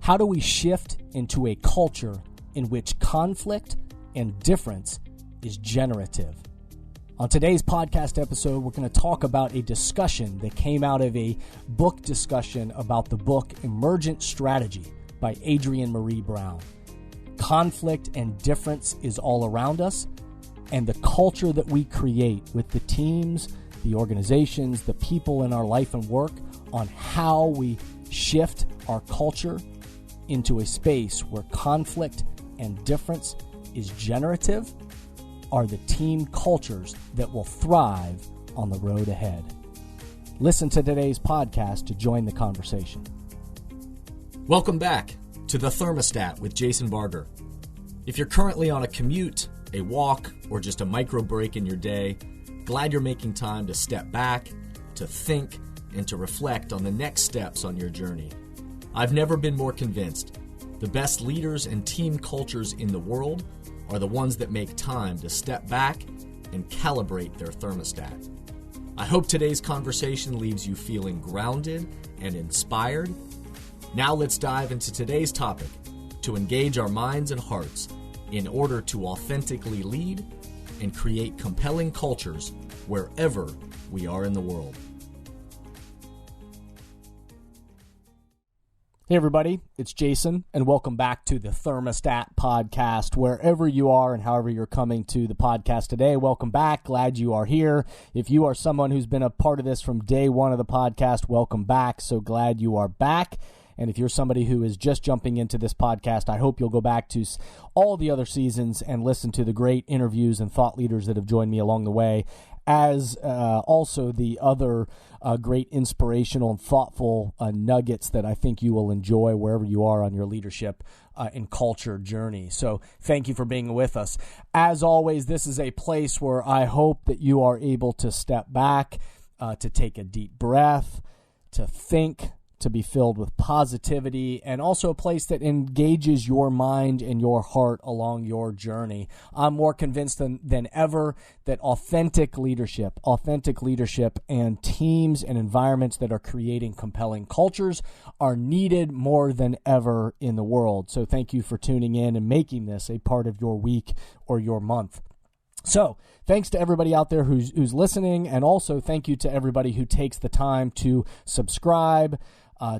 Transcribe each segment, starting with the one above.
How do we shift into a culture in which conflict and difference is generative? On today's podcast episode, we're going to talk about a discussion that came out of a book discussion about the book Emergent Strategy by Adrienne Marie Brown. Conflict and difference is all around us, and the culture that we create with the teams, the organizations, the people in our life and work on how we shift our culture into a space where conflict and difference is generative are the team cultures that will thrive on the road ahead. Listen to today's podcast to join the conversation. Welcome back to The Thermostat with Jason Barger. If you're currently on a commute, a walk, or just a micro break in your day, glad you're making time to step back, to think, and to reflect on the next steps on your journey. I've never been more convinced. The best leaders and team cultures in the world are the ones that make time to step back and calibrate their thermostat. I hope today's conversation leaves you feeling grounded and inspired. Now let's dive into today's topic to engage our minds and hearts in order to authentically lead and create compelling cultures wherever we are in the world. Hey everybody, it's Jason, and welcome back to the Thermostat podcast. Wherever you are and however you're coming to the podcast today, welcome back. Glad you are here. If you are someone who's been a part of this from day one of the podcast, welcome back. So glad you are back. And if you're somebody who is just jumping into this podcast, I hope you'll go back to all the other seasons and listen to the great interviews and thought leaders that have joined me along the way, as also the other great inspirational and thoughtful nuggets that I think you will enjoy wherever you are on your leadership and culture journey. So thank you for being with us. As always, this is a place where I hope that you are able to step back, to take a deep breath, to think, to be filled with positivity, and also a place that engages your mind and your heart along your journey. I'm more convinced than ever that authentic leadership and teams and environments that are creating compelling cultures are needed more than ever in the world. So thank you for tuning in and making this a part of your week or your month. So thanks to everybody out there who's listening, and also thank you to everybody who takes the time to subscribe,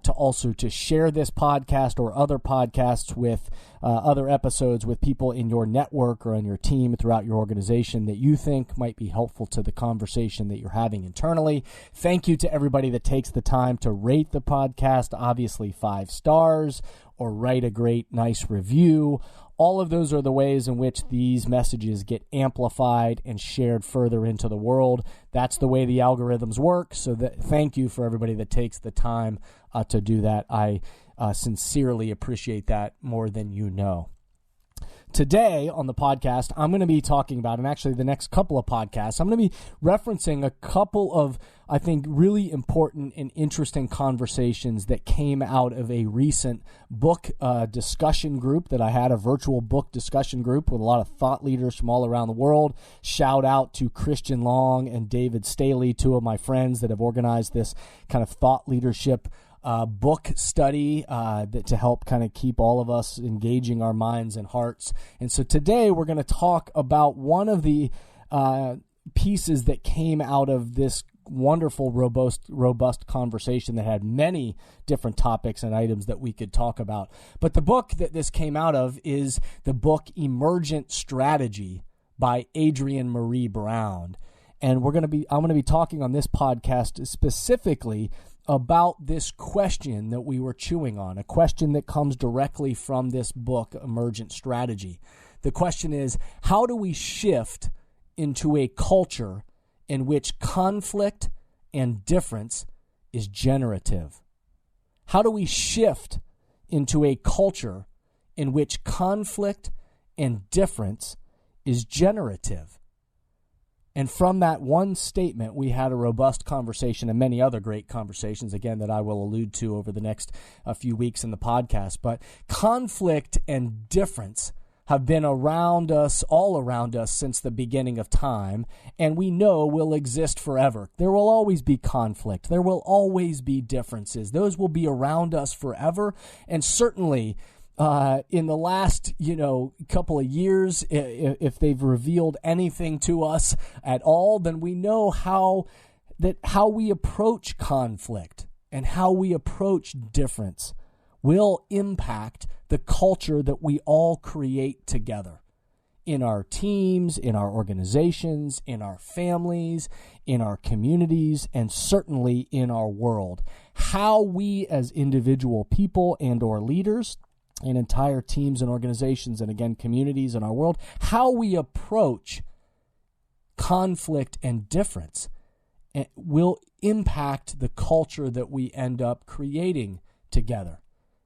to share this podcast or other podcasts with other episodes with people in your network or on your team throughout your organization that you think might be helpful to the conversation that you're having internally. Thank you to everybody that takes the time to rate the podcast, obviously 5 stars, or write a great, nice review. All of those are the ways in which these messages get amplified and shared further into the world. That's the way the algorithms work. So thank you for everybody that takes the time to do that. I sincerely appreciate that more than you know. Today on the podcast, I'm going to be talking about, and actually the next couple of podcasts, I'm going to be referencing a couple of, I think, really important and interesting conversations that came out of a recent book discussion group that I had, a virtual book discussion group with a lot of thought leaders from all around the world. Shout out to Christian Long and David Staley, 2 of my friends that have organized this kind of thought leadership book study to help kind of keep all of us engaging our minds and hearts. And so today we're going to talk about one of the pieces that came out of this wonderful, robust conversation that had many different topics and items that we could talk about. But the book that this came out of is the book Emergent Strategy by Adrienne Marie Brown. And I'm going to be talking on this podcast specifically about this question that we were chewing on, a question that comes directly from this book, Emergent Strategy. The question is, how do we shift into a culture in which conflict and difference is generative? How do we shift into a culture in which conflict and difference is generative? And from that one statement, we had a robust conversation and many other great conversations, again, that I will allude to over the next few weeks in the podcast. But conflict and difference, have been around us, all around us since the beginning of time, and we know will exist forever. There will always be conflict. There will always be differences. Those will be around us forever. And certainly in the last, couple of years, if they've revealed anything to us at all, then we know how we approach conflict and how we approach difference will impact the culture that we all create together in our teams, in our organizations, in our families, in our communities, and certainly in our world. How we as individual people and or leaders and entire teams and organizations and again communities in our world, how we approach conflict and difference will impact the culture that we end up creating together.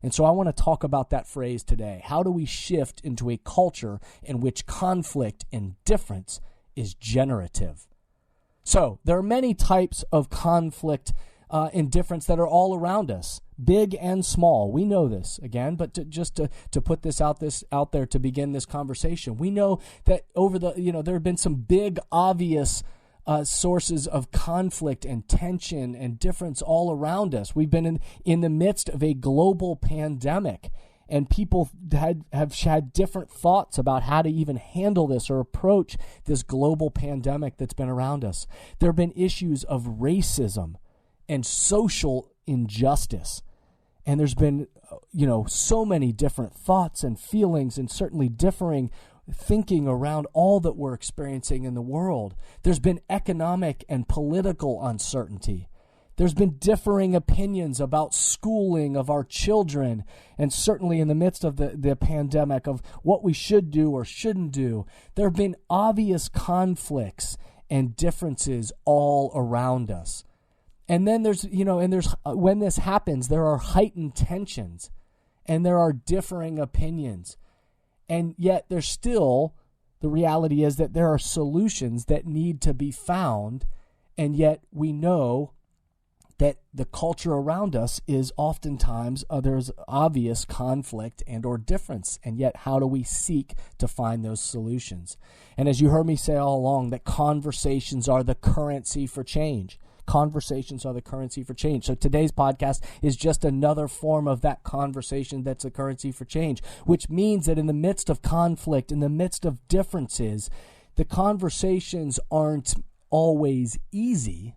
And so I want to talk about that phrase today. How do we shift into a culture in which conflict and difference is generative? So there are many types of conflict and difference that are all around us, big and small. We know this, again, but to put this out there to begin this conversation, we know that there have been some big, obvious sources of conflict and tension and difference all around us. We've been in the midst of a global pandemic, and people have had different thoughts about how to even handle this or approach this global pandemic that's been around us. There have been issues of racism and social injustice, and there's been so many different thoughts and feelings and certainly differing thinking around all that we're experiencing in the world. There's been economic and political uncertainty. There's been differing opinions about schooling of our children, and certainly in the midst of the pandemic of what we should do or shouldn't do. There have been obvious conflicts and differences all around us. And then there's when this happens, there are heightened tensions and there are differing opinions. And yet there's still, the reality is that there are solutions that need to be found, and yet we know that the culture around us is oftentimes there's obvious conflict and or difference, and yet how do we seek to find those solutions? And as you heard me say all along, that conversations are the currency for change. Conversations are the currency for change. So today's podcast is just another form of that conversation that's a currency for change, which means that in the midst of conflict, in the midst of differences, the conversations aren't always easy,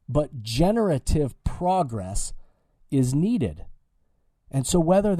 but generative progress is needed. And so whether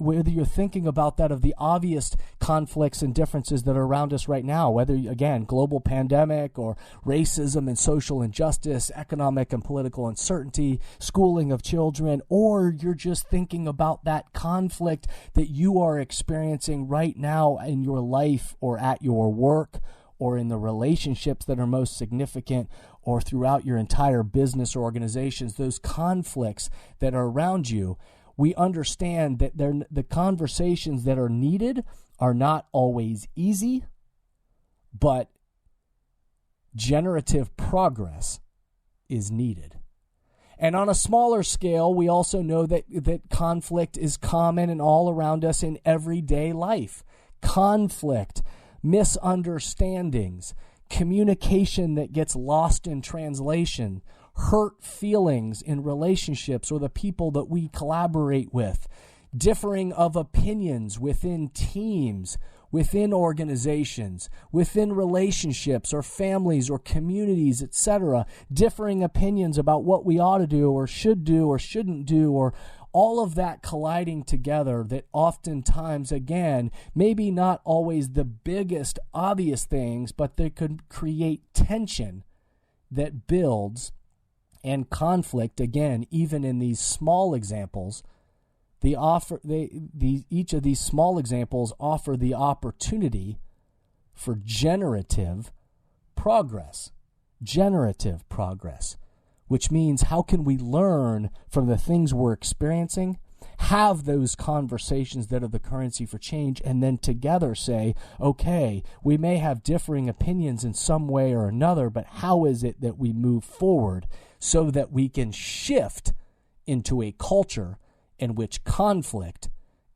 you're thinking about that of the obvious conflicts and differences that are around us right now, whether, again, global pandemic or racism and social injustice, economic and political uncertainty, schooling of children, or you're just thinking about that conflict that you are experiencing right now in your life or at your work or in the relationships that are most significant or throughout your entire business or organizations, those conflicts that are around you, we understand that the conversations that are needed are not always easy, but generative progress is needed. And on a smaller scale, we also know that conflict is common and all around us in everyday life. Conflict, misunderstandings, communication that gets lost in translation, hurt feelings in relationships or the people that we collaborate with, differing of opinions within teams, within organizations, within relationships or families or communities, etc., differing opinions about what we ought to do or shouldn't do, or all of that colliding together that oftentimes, again, maybe not always the biggest obvious things, but they could create tension that builds and conflict, again, even in these small examples. Each of these small examples offer the opportunity for generative progress, which means how can we learn from the things we're experiencing, have those conversations that are the currency for change, and then together say, okay, we may have differing opinions in some way or another, but how is it that we move forward so that we can shift into a culture in which conflict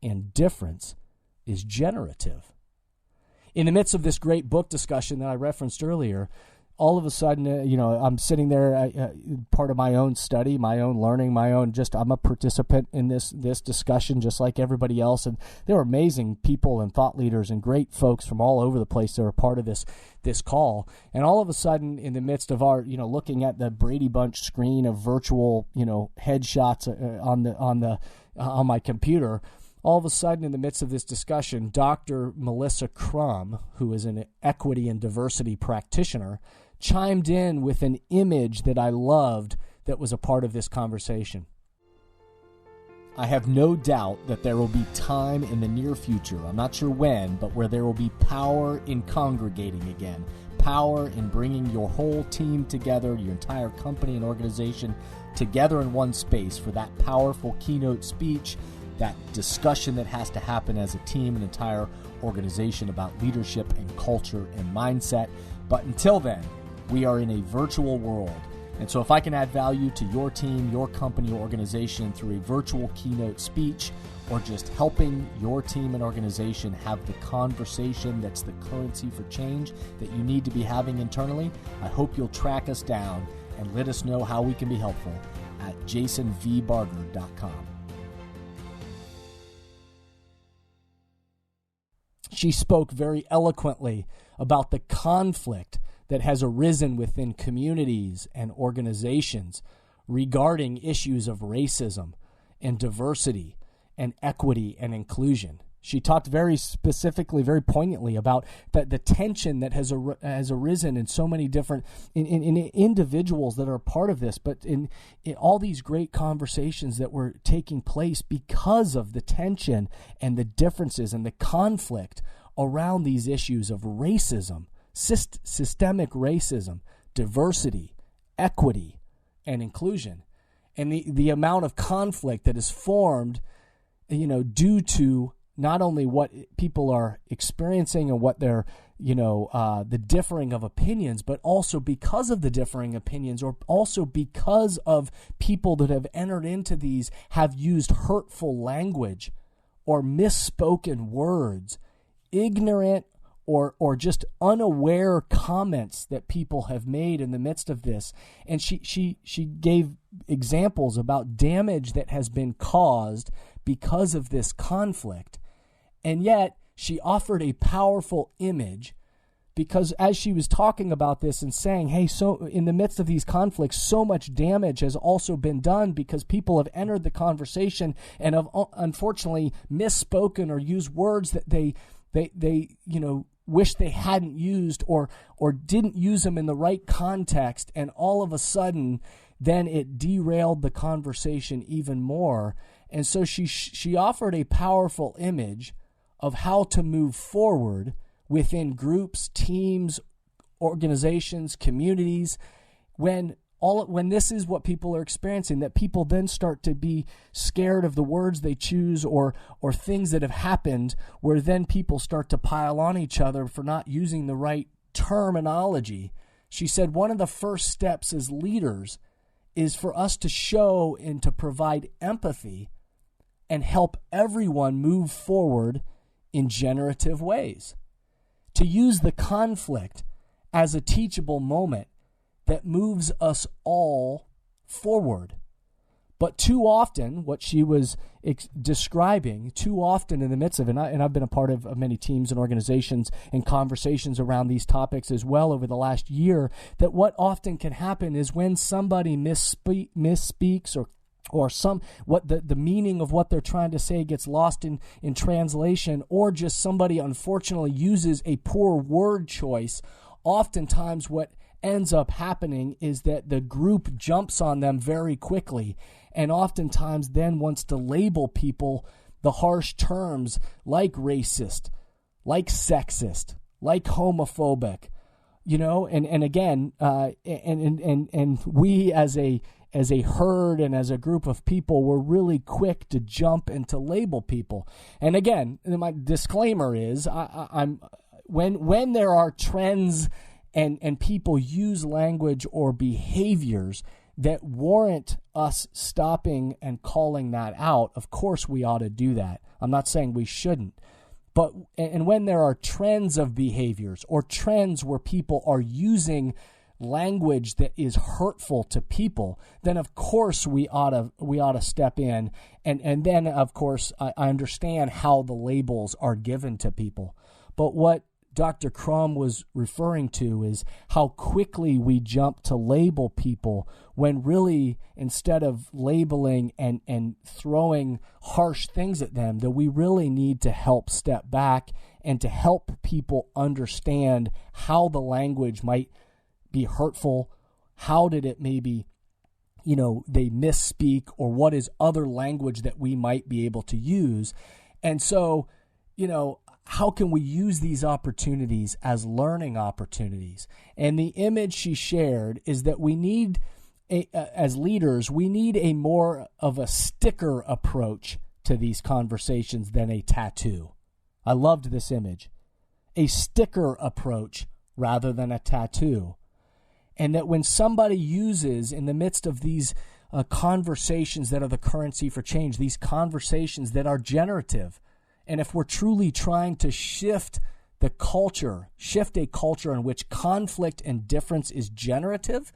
and difference is generative. In the midst of this great book discussion that I referenced earlier, all of a sudden, I'm sitting there, part of my own study, my own learning, I'm a participant in this discussion just like everybody else. And there were amazing people and thought leaders and great folks from all over the place that were part of this call. And all of a sudden, in the midst of our, looking at the Brady Bunch screen of virtual, headshots on my computer, all of a sudden, in the midst of this discussion, Dr. Melissa Crum, who is an equity and diversity practitioner, chimed in with an image that I loved that was a part of this conversation. I have no doubt that there will be time in the near future, I'm not sure when, but where there will be power in congregating again, power in bringing your whole team together, your entire company and organization together in one space for that powerful keynote speech, that discussion that has to happen as a team, an entire organization about leadership and culture and mindset. But until then, we are in a virtual world. And so if I can add value to your team, your company, or organization through a virtual keynote speech, or just helping your team and organization have the conversation that's the currency for change that you need to be having internally, I hope you'll track us down and let us know how we can be helpful at jasonvbarger.com. She spoke very eloquently about the conflict that has arisen within communities and organizations regarding issues of racism and diversity and equity and inclusion. She talked very specifically, very poignantly about the tension that has arisen in so many different in individuals that are a part of this, but in all these great conversations that were taking place because of the tension and the differences and the conflict around these issues of racism, systemic racism, diversity, equity, and inclusion, and the amount of conflict that is formed, due to not only what people are experiencing and what they're, the differing of opinions, but also because of the differing opinions, or also because of people that have entered into these have used hurtful language or misspoken words, ignorant or just unaware comments that people have made in the midst of this. And she gave examples about damage that has been caused because of this conflict. And yet she offered a powerful image, because as she was talking about this and saying, hey, so in the midst of these conflicts, so much damage has also been done because people have entered the conversation and have unfortunately misspoken or used words that they wish they hadn't used or didn't use them in the right context, and all of a sudden then it derailed the conversation even more. And so she offered a powerful image of how to move forward within groups, teams, organizations, communities, when this is what people are experiencing, that people then start to be scared of the words they choose or things that have happened, where then people start to pile on each other for not using the right terminology. She said one of the first steps as leaders is for us to show and to provide empathy and help everyone move forward in generative ways, to use the conflict as a teachable moment that moves us all forward. But too often, what she was describing, too often in the midst of it, and I've been a part of many teams and organizations and conversations around these topics as well over the last year, that what often can happen is when somebody misspeaks or the meaning of what they're trying to say gets lost in translation, or just somebody unfortunately uses a poor word choice, oftentimes what ends up happening is that the group jumps on them very quickly and oftentimes then wants to label people the harsh terms like racist, like sexist, like homophobic, and again, and we as a herd and as a group of people, we're really quick to jump and to label people. And again, my disclaimer is I'm when there are trends and people use language or behaviors that warrant us stopping and calling that out, of course we ought to do that. I'm not saying we shouldn't. And when there are trends of behaviors or trends where people are using language that is hurtful to people, then of course we ought to step in. And then of course I understand how the labels are given to people. But what Dr. Crum was referring to is how quickly we jump to label people when really, instead of labeling and throwing harsh things at them, that we really need to help step back and to help people understand how the language might be hurtful, how did it maybe, they misspeak, or what is other language that we might be able to use. And so, how can we use these opportunities as learning opportunities? And the image she shared is that we need, as leaders, we need a more of a sticker approach to these conversations than a tattoo. I loved this image. A sticker approach rather than a tattoo. And that when somebody uses, in the midst of these conversations that are the currency for change, these conversations that are generative, and if we're truly trying to shift a culture in which conflict and difference is generative,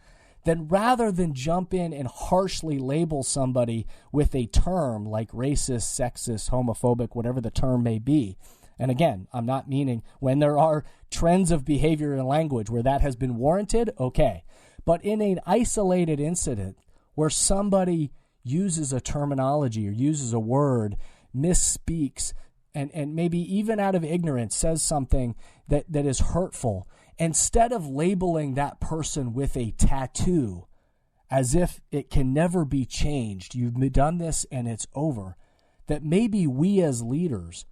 then rather than jump in and harshly label somebody with a term like racist, sexist, homophobic, whatever the term may be. And again, I'm not meaning when there are trends of behavior and language where that has been warranted, okay. But in an isolated incident where somebody uses a terminology or uses a word, misspeaks, and maybe even out of ignorance says something that is hurtful, instead of labeling that person with a tattoo as if it can never be changed, you've done this and it's over, that maybe we as leaders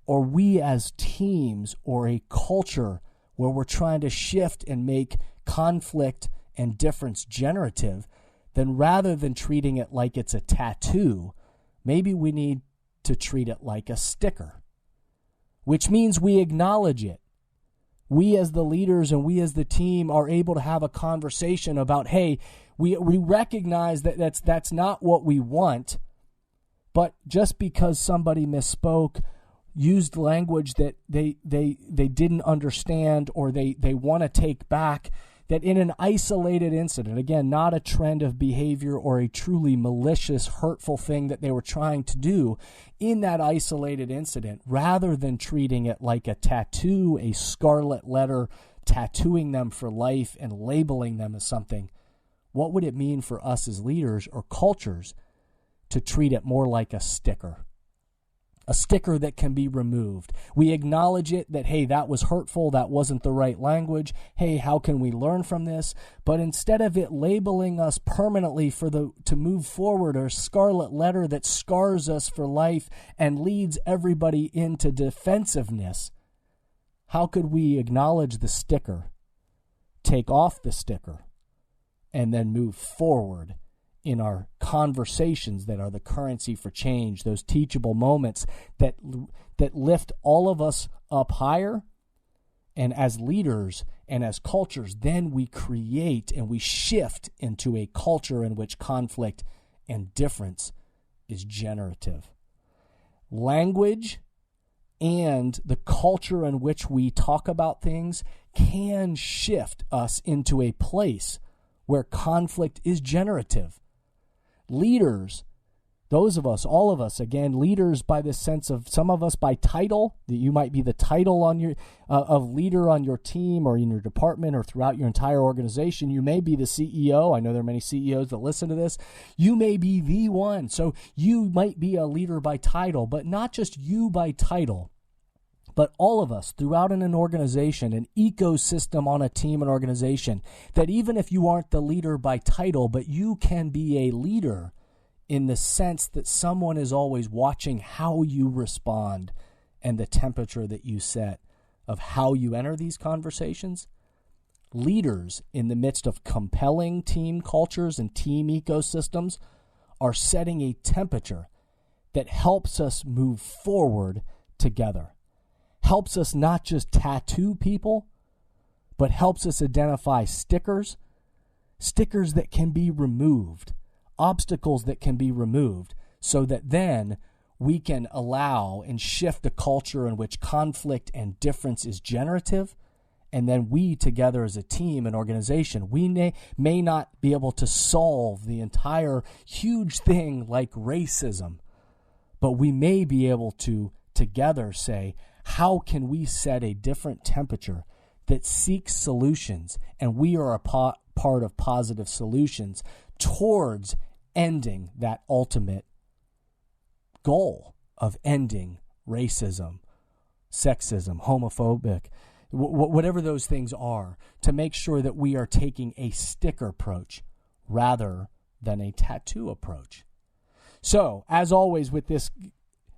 or we as teams or a culture where we're trying to shift and make conflict and difference generative, then rather than treating it like it's a tattoo, maybe we need to treat it like a sticker, which means we acknowledge it. We as the leaders and we as the team are able to have a conversation about, hey, we recognize that that's not what we want, but just because somebody misspoke, used language that they didn't understand or they want to take back, that in an isolated incident, again, not a trend of behavior or a truly malicious, hurtful thing that they were trying to do, in that isolated incident, rather than treating it like a tattoo, a scarlet letter, tattooing them for life and labeling them as something, what would it mean for us as leaders or cultures to treat it more like a sticker? A sticker that can be removed. We acknowledge it that, hey, that was hurtful, that wasn't the right language. Hey, how can we learn from this? But instead of it labeling us permanently to move forward, or a scarlet letter that scars us for life and leads everybody into defensiveness, how could we acknowledge the sticker, take off the sticker, and then move forward in our conversations that are the currency for change, those teachable moments that lift all of us up higher? And as leaders and as cultures, then we create and we shift into a culture in which conflict and difference is generative. Language and the culture in which we talk about things can shift us into a place where conflict is generative. Leaders, those of us, all of us, again, leaders by the sense of some of us by title, that you might be the title on your of leader on your team or in your department or throughout your entire organization. You may be the CEO. I know there are many CEOs that listen to this. You may be the one. So you might be a leader by title, but not just you by title, but all of us throughout an organization, an ecosystem on a team, an organization, that even if you aren't the leader by title, but you can be a leader in the sense that someone is always watching how you respond and the temperature that you set of how you enter these conversations. Leaders in the midst of compelling team cultures and team ecosystems are setting a temperature that helps us move forward together. Helps us not just tattoo people, but helps us identify stickers that can be removed, obstacles that can be removed, so that then we can allow and shift a culture in which conflict and difference is generative. And then we together as a team and organization, we may not be able to solve the entire huge thing like racism, but we may be able to together say, how can we set a different temperature that seeks solutions, and we are a part of positive solutions towards ending that ultimate goal of ending racism, sexism, homophobic, whatever those things are, to make sure that we are taking a sticker approach rather than a tattoo approach. So, as always with this,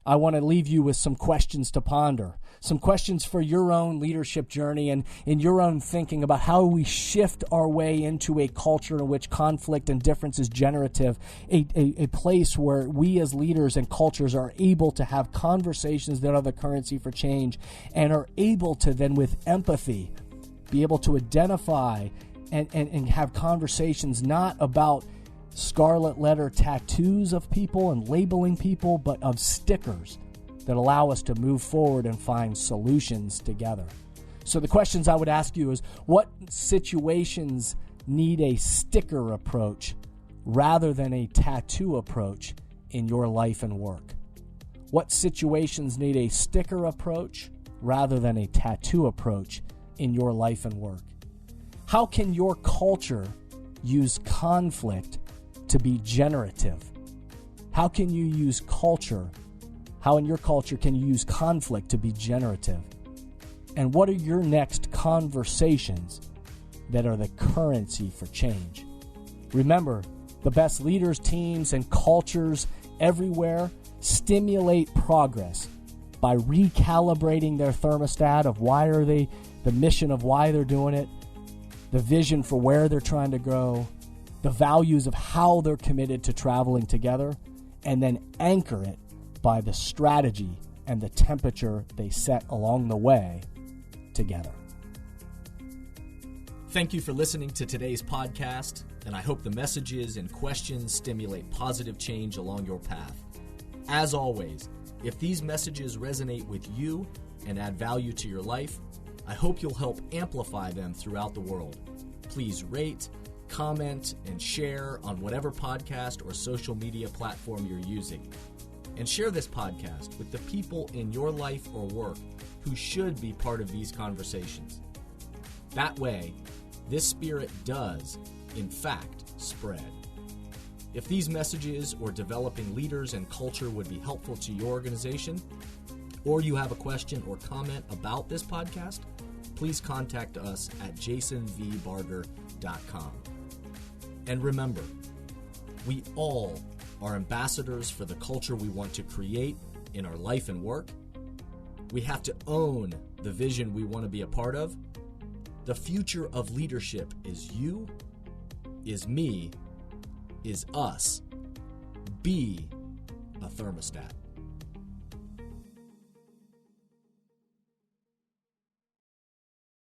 I want to leave you with some questions to ponder, some questions for your own leadership journey and in your own thinking about how we shift our way into a culture in which conflict and difference is generative, a place where we as leaders and cultures are able to have conversations that are the currency for change and are able to then with empathy be able to identify and have conversations not about scarlet letter tattoos of people and labeling people, but of stickers that allow us to move forward and find solutions together. So the questions I would ask you is, what situations need a sticker approach rather than a tattoo approach in your life and work? What situations need a sticker approach rather than a tattoo approach in your life and work? How can your culture use conflict to be generative? How can you use culture? How in your culture can you use conflict to be generative? And what are your next conversations that are the currency for change? Remember, the best leaders, teams, and cultures everywhere stimulate progress by recalibrating their thermostat of why are they, the mission of why they're doing it, the vision for where they're trying to go, the values of how they're committed to traveling together, and then anchor it by the strategy and the temperature they set along the way together. Thank you for listening to today's podcast, and I hope the messages and questions stimulate positive change along your path. As always, if these messages resonate with you and add value to your life, I hope you'll help amplify them throughout the world. Please rate, comment, and share on whatever podcast or social media platform you're using. And share this podcast with the people in your life or work who should be part of these conversations. That way, this spirit does, in fact, spread. If these messages or developing leaders and culture would be helpful to your organization, or you have a question or comment about this podcast, please contact us at jasonvbarger.com. And remember, we all are ambassadors for the culture we want to create in our life and work. We have to own the vision we want to be a part of. The future of leadership is you, is me, is us. Be a thermostat.